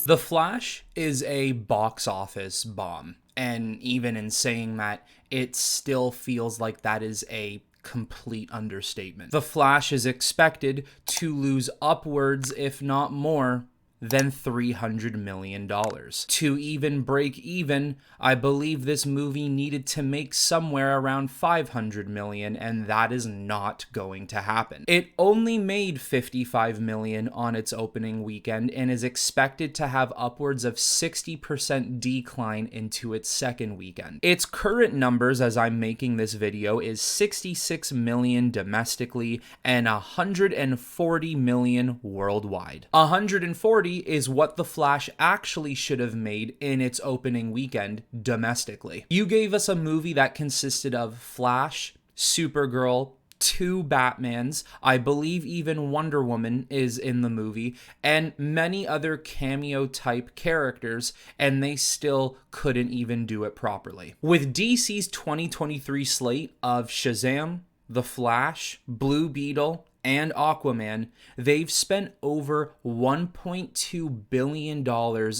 The Flash is a box office bomb, and even in saying that, it still feels like that is a complete understatement. The Flash is expected to lose upwards, if not more, than $300 million. To even break even, I believe this movie needed to make somewhere around $500 million, and that is not going to happen. It only made $55 million on its opening weekend and is expected to have upwards of 60% decline into its second weekend. Its current numbers as I'm making this video is $66 million domestically and $140 million worldwide. 140 is what The Flash actually should have made in its opening weekend domestically. You gave us a movie that consisted of Flash, Supergirl, 2 Batmans, I believe even Wonder Woman is in the movie, and many other cameo type characters, and they still couldn't even do it properly. With DC's 2023 slate of Shazam, The Flash, Blue Beetle, and Aquaman, they've spent over $1.2 billion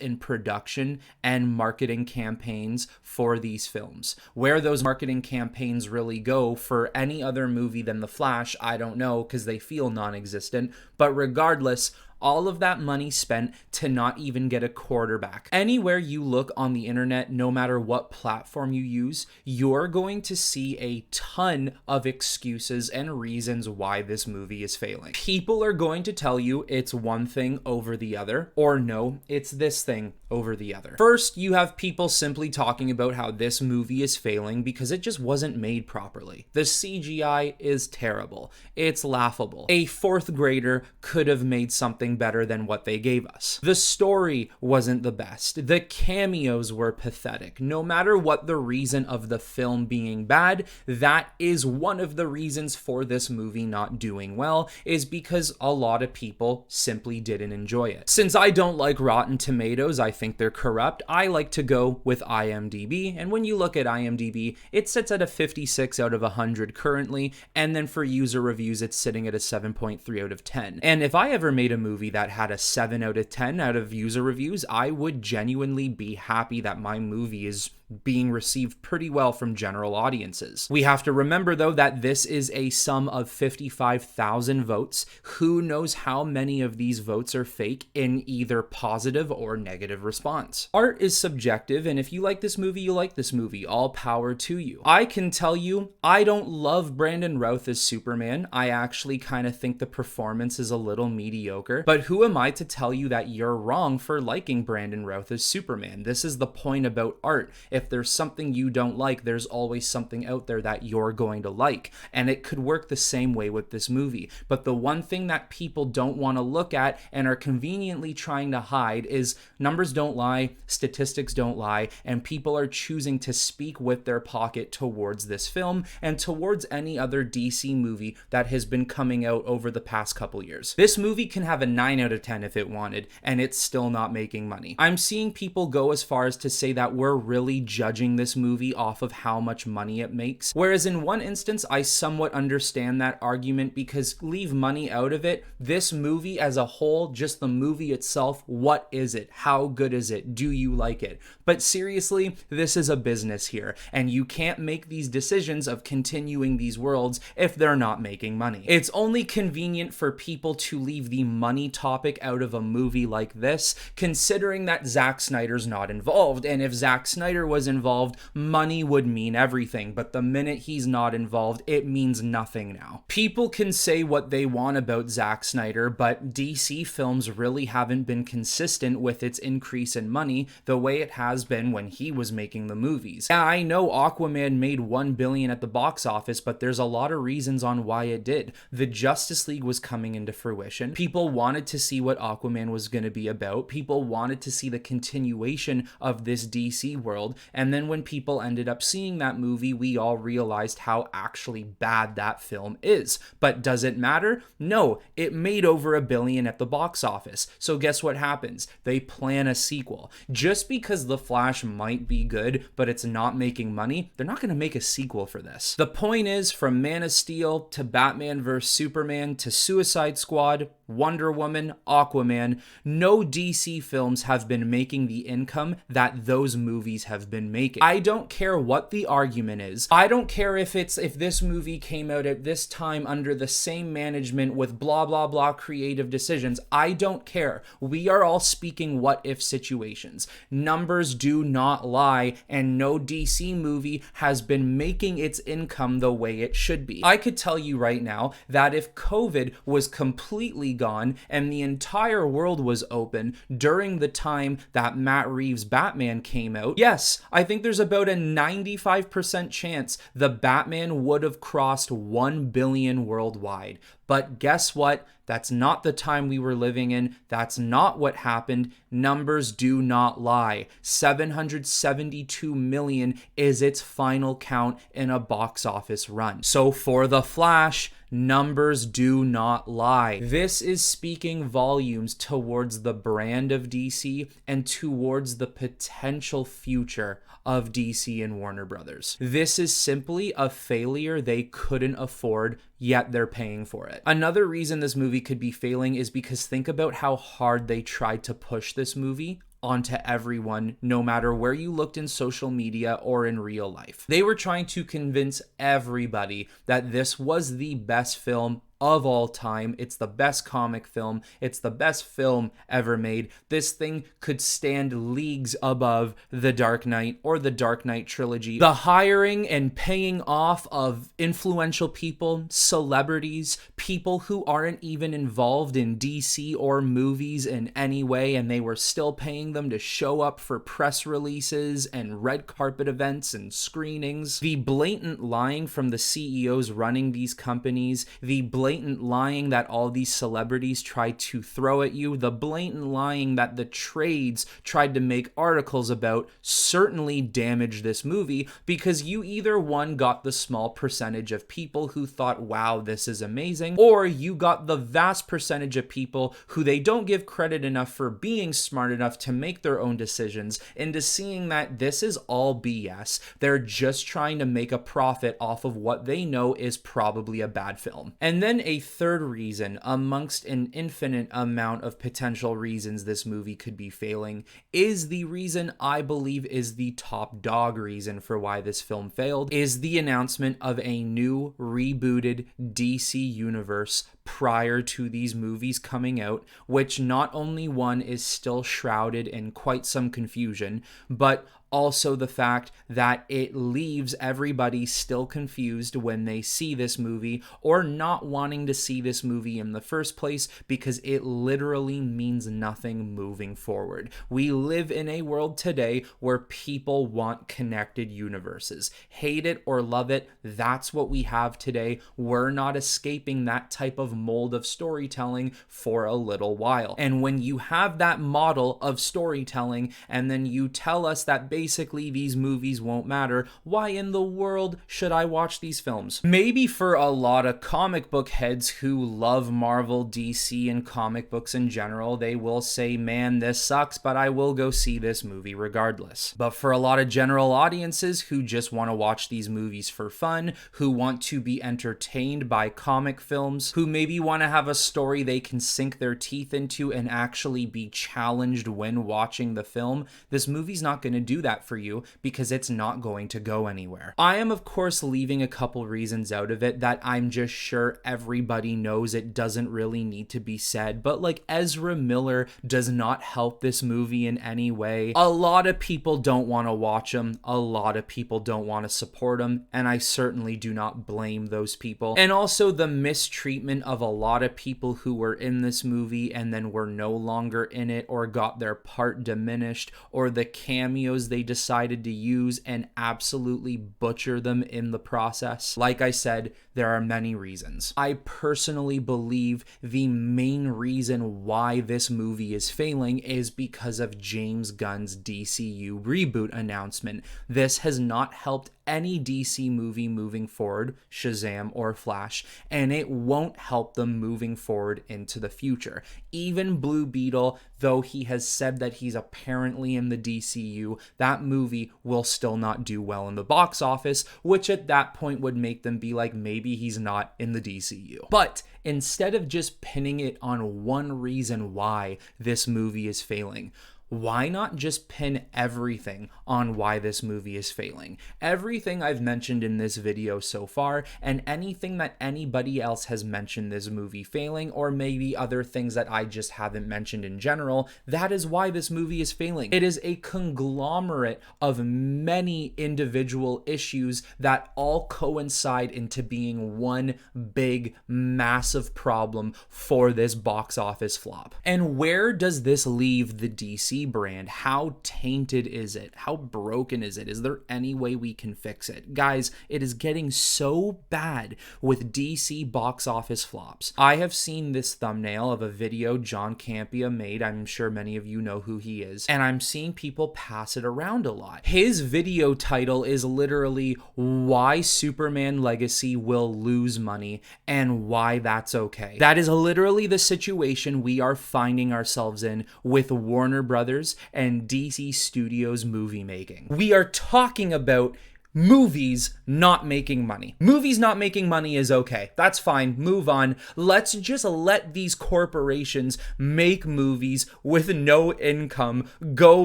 in production and marketing campaigns for these films. Where those marketing campaigns really go for any other movie than The Flash, I don't know, because they feel non-existent, but regardless, all of that money spent to not even get a quarterback. Anywhere you look on the internet, no matter what platform you use, you're going to see a ton of excuses and reasons why this movie is failing. People are going to tell you it's one thing over the other, or no, it's this thing over the other. First, you have people simply talking about how this movie is failing because it just wasn't made properly. The CGI is terrible. It's laughable. A 4th grader could have made something better than what they gave us. The story wasn't the best. The cameos were pathetic. No matter what the reason of the film being bad, that is one of the reasons for this movie not doing well, is because a lot of people simply didn't enjoy it. Since I don't like Rotten Tomatoes, I think they're corrupt, I like to go with IMDb, and when you look at IMDb, it sits at a 56 out of 100 currently, and then for user reviews, it's sitting at a 7.3 out of 10. And if I ever made a movie that had a 7 out of 10 out of user reviews, I would genuinely be happy that my movie is being received pretty well from general audiences. We have to remember though that this is a sum of 55,000 votes. Who knows how many of these votes are fake in either positive or negative response. Art is subjective, and if you like this movie, you like this movie. All power to you. I can tell you, I don't love Brandon Routh as Superman. I actually kind of think the performance is a little mediocre, but who am I to tell you that you're wrong for liking Brandon Routh as Superman? This is the point about art. If there's something you don't like, there's always something out there that you're going to like. And it could work the same way with this movie. But the one thing that people don't want to look at and are conveniently trying to hide is numbers don't lie, statistics don't lie, and people are choosing to speak with their pocket towards this film and towards any other DC movie that has been coming out over the past couple years. This movie can have a 9 out of 10 if it wanted, and it's still not making money. I'm seeing people go as far as to say that we're really judging this movie off of how much money it makes. Whereas in one instance, I somewhat understand that argument because leave money out of it. This movie as a whole, just the movie itself, what is it? How good is it? Do you like it? But seriously, this is a business here, and you can't make these decisions of continuing these worlds if they're not making money. It's only convenient for people to leave the money topic out of a movie like this, considering that Zack Snyder's not involved, and if Zack Snyder was involved, money would mean everything, but the minute he's not involved, it means nothing now. People can say what they want about Zack Snyder, but DC films really haven't been consistent with its increase in money the way it has been when he was making the movies. Yeah, I know Aquaman made $1 billion at the box office, but there's a lot of reasons on why it did. The Justice League was coming into fruition. People wanted to see what Aquaman was going to be about. People wanted to see the continuation of this DC world, And then when people ended up seeing that movie, we all realized how actually bad that film is. But does it matter? No, it made over $1 billion at the box office. So guess what happens? They plan a sequel. Just because The Flash might be good, but it's not making money, they're not going to make a sequel for this. The point is, from Man of Steel to Batman vs. Superman to Suicide Squad, Wonder Woman, Aquaman, no DC films have been making the income that those movies have been making. I don't care what the argument is. I don't care if this movie came out at this time under the same management with blah blah blah creative decisions. I don't care. We are all speaking what if situations. Numbers do not lie, and no DC movie has been making its income the way it should be. I could tell you right now that if COVID was completely gone and the entire world was open during the time that Matt Reeves' Batman came out, yes, I think there's about a 95% chance the Batman would have crossed 1 billion worldwide. But guess what? That's not the time we were living in. That's not what happened. Numbers do not lie. 772 million is its final count in a box office run. So for The Flash, numbers do not lie. This is speaking volumes towards the brand of DC and towards the potential future of DC and Warner Brothers. This is simply a failure they couldn't afford, yet they're paying for it. Another reason this movie could be failing is because think about how hard they tried to push this movie onto everyone, no matter where you looked in social media or in real life. They were trying to convince everybody that this was the best film of all time. It's the best comic film. It's the best film ever made. This thing could stand leagues above The Dark Knight or the Dark Knight trilogy. The hiring and paying off of influential people, celebrities, people who aren't even involved in DC or movies in any way, and they were still paying them to show up for press releases and red carpet events and screenings. The blatant lying from the CEOs running these companies, the blatant lying that all these celebrities tried to throw at you, the blatant lying that the trades tried to make articles about, certainly damaged this movie, because you either one got the small percentage of people who thought, wow, this is amazing, or you got the vast percentage of people who they don't give credit enough for being smart enough to make their own decisions into seeing that this is all BS. They're just trying to make a profit off of what they know is probably a bad film. And then a third reason, amongst an infinite amount of potential reasons this movie could be failing, is the reason I believe is the top dog reason for why this film failed, is the announcement of a new rebooted DC universe prior to these movies coming out, which not only one is still shrouded in quite some confusion, but also the fact that it leaves everybody still confused when they see this movie or not wanting to see this movie in the first place, because it literally means nothing moving forward. We live in a world today where people want connected universes. Hate it or love it, that's what we have today. We're not escaping that type of mold of storytelling for a little while. And when you have that model of storytelling and then you tell us that basically these movies won't matter, why in the world should I watch these films? Maybe for a lot of comic book heads who love Marvel, DC, and comic books in general, they will say, man, this sucks, but I will go see this movie regardless. But for a lot of general audiences who just want to watch these movies for fun, who want to be entertained by comic films, who maybe want to have a story they can sink their teeth into and actually be challenged when watching the film, this movie's not going to do that for you because it's not going to go anywhere. I am, of course, leaving a couple reasons out of it that I'm just sure everybody knows it doesn't really need to be said, but like Ezra Miller does not help this movie in any way. A lot of people don't want to watch him. A lot of people don't want to support him, and I certainly do not blame those people. And also the mistreatment of a lot of people who were in this movie and then were no longer in it or got their part diminished, or the cameos they decided to use and absolutely butcher them in the process. Like I said, there are many reasons. I personally believe the main reason why this movie is failing is because of James Gunn's DCU reboot announcement. This has not helped any DC movie moving forward, Shazam or Flash, and it won't help them moving forward into the future. Even Blue Beetle, though he has said that he's apparently in the DCU, that movie will still not do well in the box office, which at that point would make them be like, maybe he's not in the DCU. But instead of just pinning it on one reason why this movie is failing, why not just pin everything on why this movie is failing? Everything I've mentioned in this video so far, and anything that anybody else has mentioned this movie failing, or maybe other things that I just haven't mentioned in general, that is why this movie is failing. It is a conglomerate of many individual issues that all coincide into being one big, massive problem for this box office flop. And where does this leave the DC brand? How tainted is it? How broken is it? Is there any way we can fix it? Guys, it is getting so bad with DC box office flops. I have seen this thumbnail of a video John Campea made. I'm sure many of you know who he is, and I'm seeing people pass it around a lot. His video title is literally "Why Superman Legacy Will Lose Money and Why That's Okay." That is literally the situation we are finding ourselves in with Warner Brothers and DC Studios movie making. We are talking about movies not making money. Movies not making money is okay. That's fine. Move on. Let's just let these corporations make movies with no income, go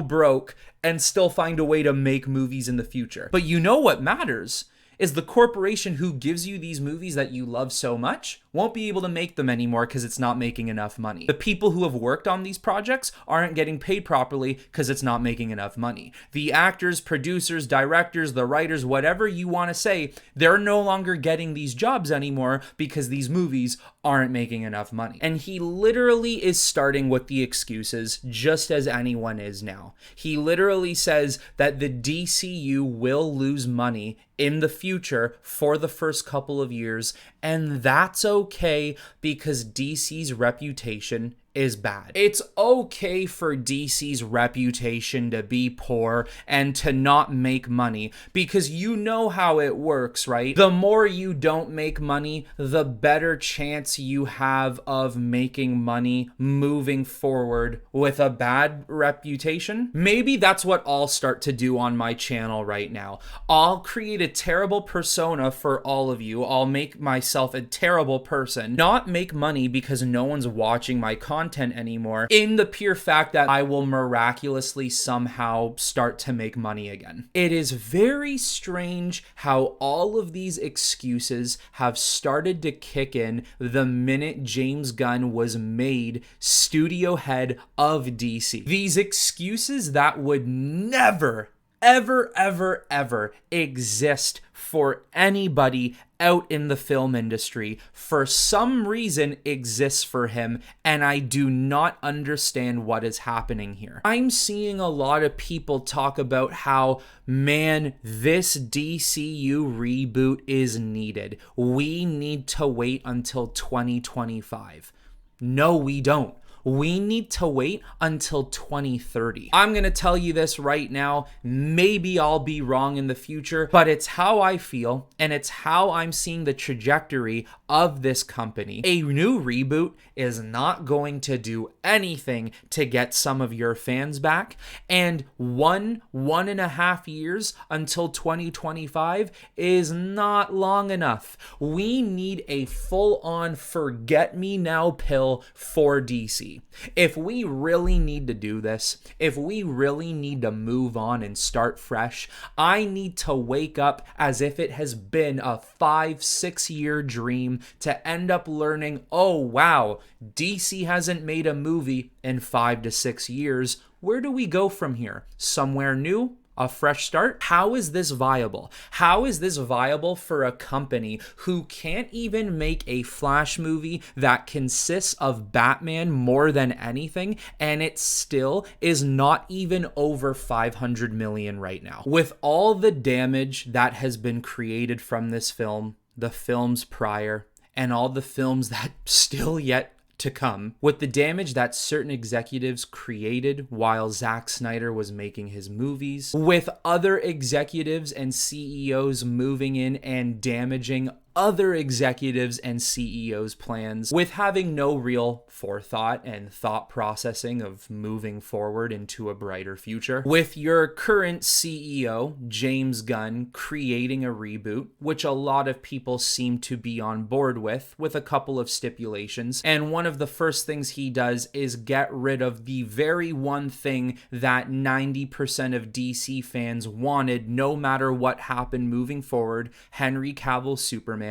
broke, and still find a way to make movies in the future. But you know what matters is the corporation who gives you these movies that you love so much won't be able to make them anymore because it's not making enough money. The people who have worked on these projects aren't getting paid properly because it's not making enough money. The actors, producers, directors, the writers, whatever you want to say, they're no longer getting these jobs anymore because these movies aren't making enough money. And he literally is starting with the excuses, just as anyone is now. He literally says that the DCU will lose money in the future for the first couple of years, and that's okay because DC's reputation is bad. It's okay for DC's reputation to be poor and to not make money because you know how it works, right? The more you don't make money, the better chance you have of making money moving forward with a bad reputation. Maybe that's what I'll start to do on my channel right now. I'll create a terrible persona for all of you. I'll make myself a terrible person, not make money because no one's watching my content anymore, in the pure fact that I will miraculously somehow start to make money again. It is very strange how all of these excuses have started to kick in the minute James Gunn was made studio head of DC. These excuses that would never ever exist for anybody out in the film industry, for some reason exists for him, and I do not understand what is happening here. I'm seeing a lot of people talk about how, man, this DCU reboot is needed. We need to wait until 2025. No, we don't. We need to wait until 2030. I'm going to tell you this right now. Maybe I'll be wrong in the future, but it's how I feel, and it's how I'm seeing the trajectory of this company. A new reboot is not going to do anything to get some of your fans back, and 1.5 years until 2025 is not long enough. We need a full-on forget-me-now pill for DC. If we really need to do this, if we really need to move on and start fresh, I need to wake up as if it has been a 5-6 year dream to end up learning, oh wow, DC hasn't made a movie in 5 to 6 years. Where do we go from here? Somewhere new? A fresh start? How is this viable? How is this viable for a company who can't even make a Flash movie that consists of Batman more than anything, and it still is not even over 500 million right now? With all the damage that has been created from this film, the films prior, and all the films that still yet to come, with the damage that certain executives created while Zack Snyder was making his movies, with other executives and CEOs moving in and damaging other executives and CEOs' plans, with having no real forethought and thought processing of moving forward into a brighter future, with your current CEO, James Gunn, creating a reboot, which a lot of people seem to be on board with a couple of stipulations. And one of the first things he does is get rid of the very one thing that 90% of DC fans wanted no matter what happened moving forward, Henry Cavill's Superman.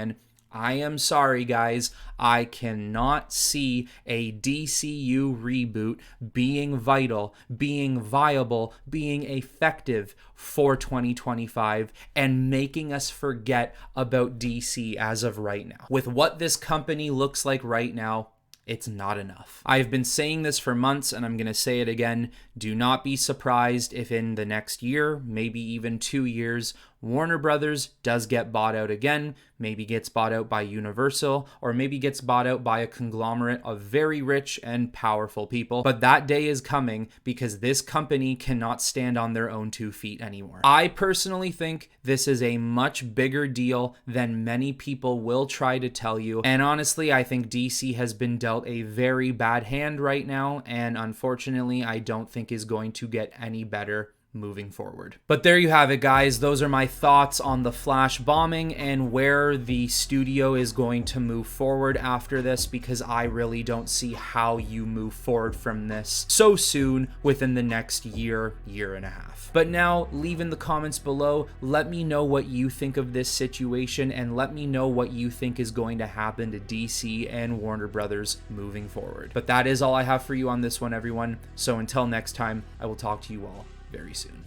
I am sorry, guys. I cannot see a DCU reboot being vital, being viable, being effective for 2025 and making us forget about DC as of right now. With what this company looks like right now, it's not enough. I've been saying this for months and I'm going to say it again. Do not be surprised if in the next year, maybe even 2 years, Warner Brothers does get bought out again, maybe gets bought out by Universal, or maybe gets bought out by a conglomerate of very rich and powerful people. But that day is coming because this company cannot stand on their own 2 feet anymore. I personally think this is a much bigger deal than many people will try to tell you. And honestly, I think DC has been dealt a very bad hand right now, and unfortunately, I don't think is going to get any better moving forward. But there you have it, guys. Those are my thoughts on the Flash bombing and where the studio is going to move forward after this, because I really don't see how you move forward from this so soon within the next year, year and a half. But now, leave in the comments below, let me know what you think of this situation and let me know what you think is going to happen to DC and Warner Brothers moving forward. But that is all I have for you on this one, everyone. So until next time, I will talk to you all very soon.